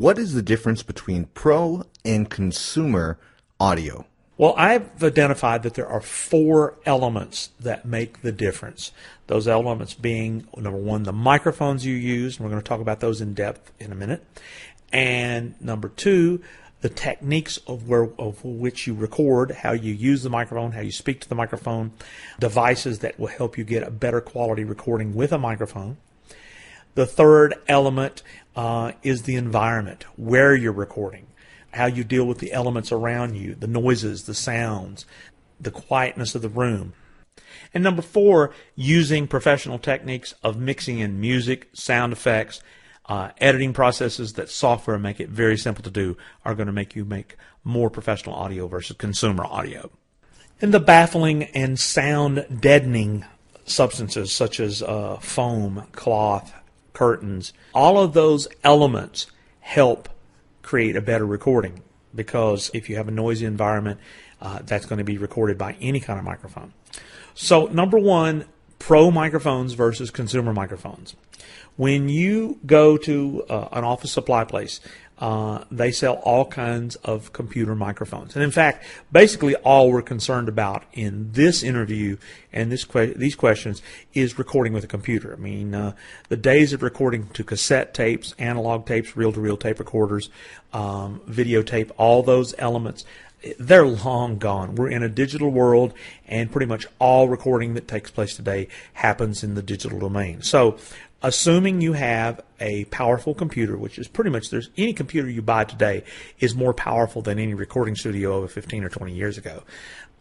what is the difference between pro and consumer audio? Well, I've identified that there are 4 elements that make the difference. Those elements being, number 1, the microphones you use, and we're going to talk about those in depth in a minute. And number 2, the techniques of which you record, how you use the microphone, how you speak to the microphone, devices that will help you get a better quality recording with a microphone. The third element is the environment, where you're recording, how you deal with the elements around you, the noises, the sounds, the quietness of the room. And number 4, using professional techniques of mixing in music, sound effects, editing processes that software make it very simple to do are going to make you make more professional audio versus consumer audio. And the baffling and sound deadening substances such as foam, cloth, curtains, all of those elements help create a better recording, because if you have a noisy environment, that's going to be recorded by any kind of microphone. So number 1, pro microphones versus consumer microphones. When you go to an office supply place, they sell all kinds of computer microphones. And in fact, basically all we're concerned about in this interview and these questions is recording with a computer. I mean, the days of recording to cassette tapes, analog tapes, reel-to-reel tape recorders, videotape, all those elements, they're long gone. We're in a digital world, and pretty much all recording that takes place today happens in the digital domain. So assuming you have a powerful computer, which is pretty much, there's any computer you buy today is more powerful than any recording studio of 15 or 20 years ago.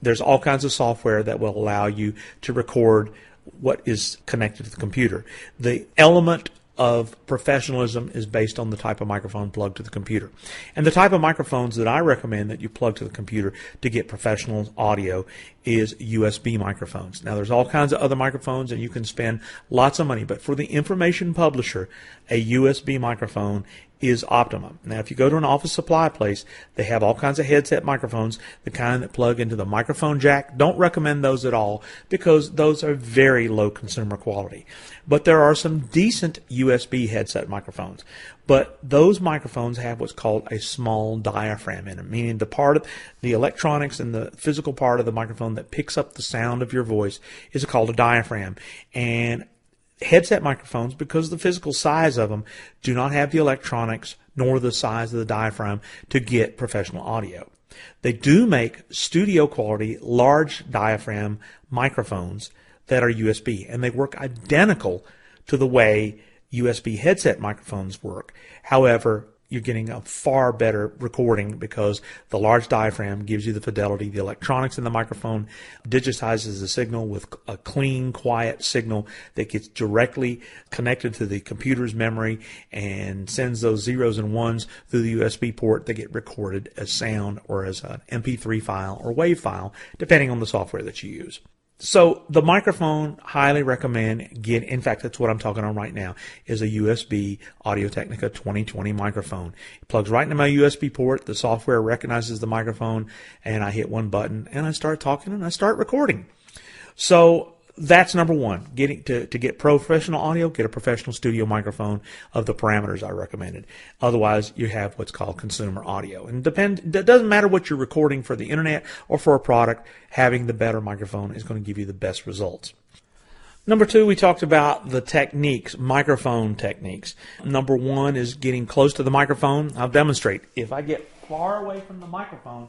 There's all kinds of software that will allow you to record what is connected to the computer. The element of professionalism is based on the type of microphone plugged to the computer. And the type of microphones that I recommend that you plug to the computer to get professional audio is USB microphones. Now, there's all kinds of other microphones, and you can spend lots of money, but for the information publisher, a USB microphone is optimum. Now, if you go to an office supply place, they have all kinds of headset microphones, the kind that plug into the microphone jack. Don't recommend those at all, because those are very low consumer quality. But there are some decent USB headset microphones. But those microphones have what's called a small diaphragm in them, meaning the part of the electronics and the physical part of the microphone that picks up the sound of your voice is called a diaphragm. And headset microphones, because of the physical size of them, do not have the electronics nor the size of the diaphragm to get professional audio. They do make studio quality large diaphragm microphones that are USB, and they work identical to the way USB headset microphones work. However, you're getting a far better recording because the large diaphragm gives you the fidelity. The electronics in the microphone digitizes the signal with a clean, quiet signal that gets directly connected to the computer's memory and sends those zeros and ones through the USB port that get recorded as sound or as an MP3 file or WAV file, depending on the software that you use. So the microphone, highly recommend in fact, that's what I'm talking on right now, is a USB Audio-Technica 2020 microphone. It plugs right into my USB port. The software recognizes the microphone, and I hit one button, and I start talking, and I start recording. So that's number 1. To get professional audio, get a professional studio microphone of the parameters I recommended. Otherwise, you have what's called consumer audio. And it doesn't matter what you're recording for the internet or for a product, having the better microphone is going to give you the best results. Number 2, we talked about the techniques, microphone techniques. Number 1 is getting close to the microphone. I'll demonstrate. If I get far away from the microphone,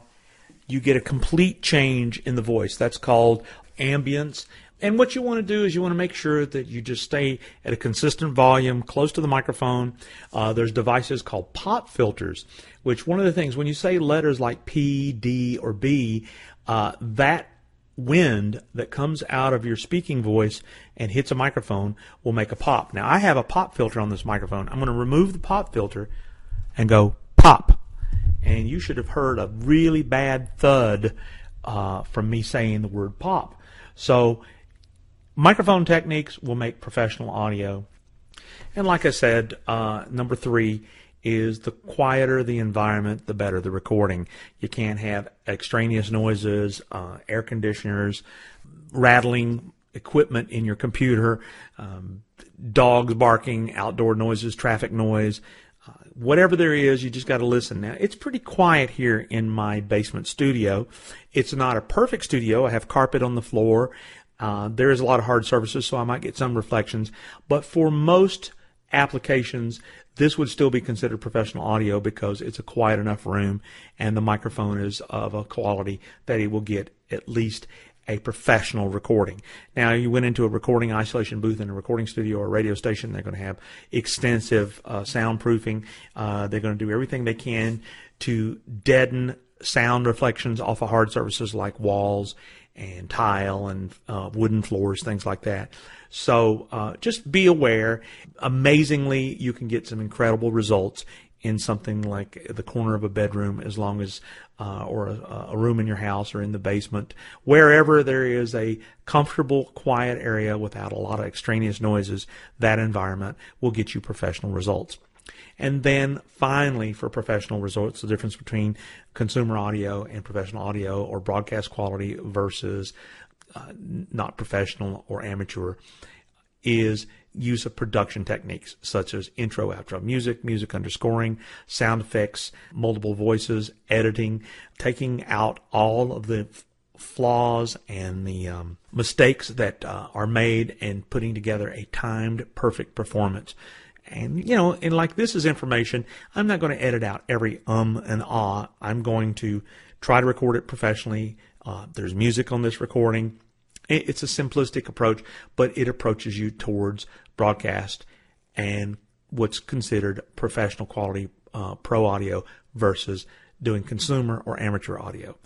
you get a complete change in the voice. That's called ambience. And what you want to do is you want to make sure that you just stay at a consistent volume close to the microphone. There's devices called pop filters, which one of the things, when you say letters like P, D, or B, that wind that comes out of your speaking voice and hits a microphone will make a pop. Now, I have a pop filter on this microphone. I'm going to remove the pop filter and go pop. And you should have heard a really bad thud from me saying the word pop. So microphone techniques will make professional audio. And like I said, number 3 is the quieter the environment, the better the recording. You can't have extraneous noises, air conditioners, rattling equipment in your computer, dogs barking, outdoor noises, traffic noise, Whatever there is, you just got to listen. Now, it's pretty quiet here in my basement studio. It's not a perfect studio. I have carpet on the floor. There is a lot of hard surfaces, so I might get some reflections. But for most applications, this would still be considered professional audio because it's a quiet enough room and the microphone is of a quality that it will get at least a professional recording. Now, you went into a recording isolation booth in a recording studio or a radio station, they're going to have extensive soundproofing. They're going to do everything they can to deaden sound reflections off of hard surfaces like walls and tile and wooden floors, things like that. So just be aware. Amazingly, you can get some incredible results in something like the corner of a bedroom, as long as or a room in your house or in the basement, wherever there is a comfortable, quiet area without a lot of extraneous noises. That environment will get you professional results. And then finally, for professional results, the difference between consumer audio and professional audio or broadcast quality versus not professional or amateur is use of production techniques such as intro, outro music, music underscoring, sound effects, multiple voices, editing, taking out all of the flaws and the mistakes that are made and putting together a timed, perfect performance. And, and like this is information, I'm not going to edit out every and ah. I'm going to try to record it professionally. There's music on this recording. It's a simplistic approach, but it approaches you towards broadcast and what's considered professional quality pro audio versus doing consumer or amateur audio.